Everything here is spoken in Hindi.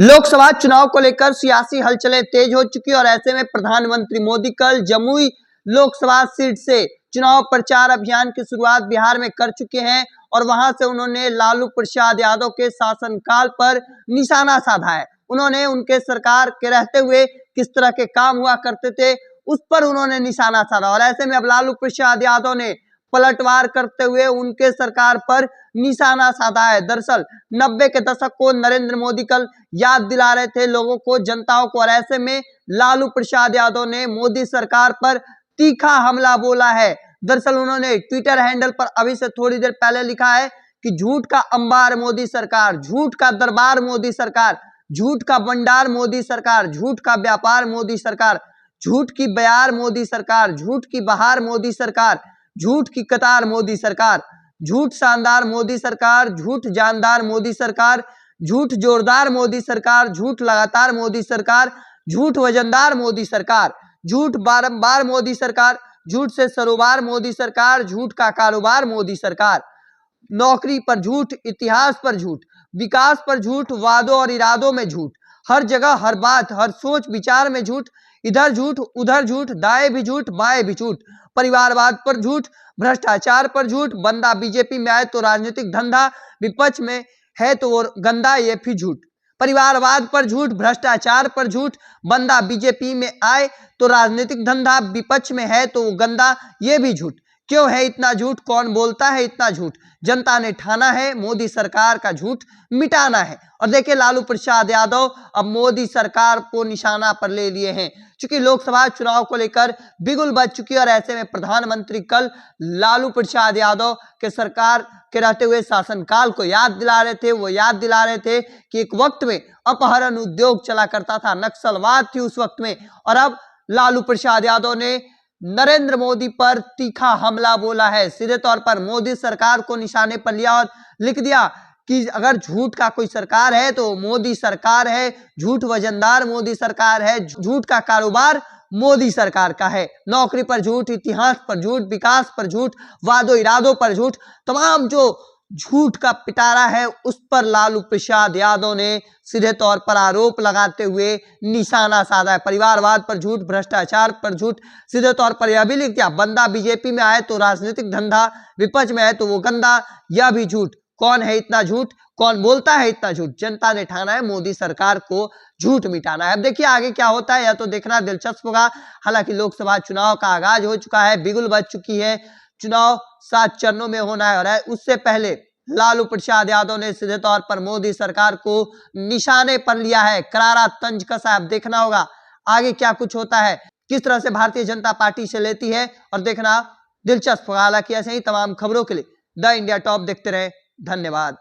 लोकसभा चुनाव को लेकर सियासी हलचलें तेज हो चुकी और ऐसे में प्रधानमंत्री मोदी कल जमुई लोकसभा सीट से चुनाव प्रचार अभियान की शुरुआत बिहार में कर चुके हैं और वहां से उन्होंने लालू प्रसाद यादव के शासनकाल पर निशाना साधा है। उन्होंने उनके सरकार के रहते हुए किस तरह के काम हुआ करते थे उस पर उन्होंने निशाना साधा और ऐसे में अब लालू प्रसाद यादव ने पलटवार करते हुए उनके सरकार पर निशाना साधा है। दरअसल 90 के दशक को नरेंद्र मोदी कल याद दिला रहे थे लोगों को, जनताओं को, और ऐसे में लालू प्रसाद यादव ने मोदी सरकार पर तीखा हमला बोला है। दरअसल उन्होंने ट्विटर हैंडल पर अभी से थोड़ी देर पहले लिखा है कि झूठ का अंबार मोदी सरकार, झूठ का दरबार मोदी सरकार, झूठ का भंडार मोदी सरकार, झूठ का व्यापार मोदी सरकार, झूठ की बयार मोदी सरकार, झूठ की बहार मोदी सरकार, झूठ की कतार मोदी सरकार, झूठ शानदार मोदी सरकार, झूठ जानदार मोदी सरकार, झूठ जोरदार मोदी सरकार, झूठ लगातार मोदी सरकार, झूठ वजनदार मोदी सरकार, झूठ बारंबार मोदी सरकार, झूठ से सरोबार मोदी सरकार, झूठ का कारोबार मोदी सरकार, नौकरी पर झूठ, इतिहास पर झूठ, विकास पर झूठ, वादों और इरादों में झूठ, हर जगह हर बात हर सोच विचार में झूठ, इधर झूठ उधर झूठ, दाएं भी झूठ बाएं भी झूठ, परिवारवाद पर झूठ, भ्रष्टाचार पर झूठ, बंदा बीजेपी में आए तो राजनीतिक धंधा, विपक्ष में है तो वो गंदा, ये भी झूठ, परिवारवाद पर झूठ, भ्रष्टाचार पर झूठ, बंदा बीजेपी में आए तो राजनीतिक धंधा, विपक्ष में है तो वो गंदा, ये भी झूठ। क्यों है इतना झूठ, कौन बोलता है इतना झूठ? जनता ने ठाना है मोदी सरकार का झूठ मिटाना है। और देखिए लालू प्रसाद यादव अब मोदी सरकार को निशाना पर ले लिए हैं, क्योंकि लोकसभा चुनाव को लेकर बिगुल बज चुकी है और ऐसे में प्रधानमंत्री कल लालू प्रसाद यादव के सरकार के रहते हुए शासनकाल को याद दिला रहे थे। वो याद दिला रहे थे कि एक वक्त में अपहरण उद्योग चला करता था, नक्सलवाद थी उस वक्त में, और अब लालू प्रसाद यादव ने नरेंद्र मोदी पर तीखा हमला बोला है। सीधे तौर पर मोदी सरकार को निशाने पर लिया और लिख दिया कि अगर झूठ का कोई सरकार है तो मोदी सरकार है, झूठ वजनदार मोदी सरकार है, झूठ का कारोबार मोदी सरकार का है, नौकरी पर झूठ, इतिहास पर झूठ, विकास पर झूठ, वादों इरादों पर झूठ, तमाम जो झूठ का पिटारा है उस पर लालू प्रसाद यादव ने सीधे तौर पर आरोप लगाते हुए निशाना साधा है। परिवारवाद पर झूठ, भ्रष्टाचार पर झूठ, सीधे तौर पर यह भी लिख दिया बंदा बीजेपी में आए तो राजनीतिक धंधा, विपक्ष में है तो वो गंदा, यह भी झूठ। कौन है इतना झूठ, कौन बोलता है इतना झूठ? जनता ने ठाना है मोदी सरकार को झूठ मिटाना है। अब देखिए आगे क्या होता है, यह तो देखना दिलचस्प होगा। हालांकि लोकसभा चुनाव का आगाज हो चुका है, बिगुल बज चुकी है, चुनाव 7 चरणों में होना है और उससे पहले लालू प्रसाद यादव ने सीधे तौर पर मोदी सरकार को निशाने पर लिया है, करारा तंज कसा है। देखना होगा आगे क्या कुछ होता है, किस तरह से भारतीय जनता पार्टी से लेती है, और देखना दिलचस्प होगा। हालांकि ऐसे ही तमाम खबरों के लिए द इंडिया टॉप देखते रहे। धन्यवाद।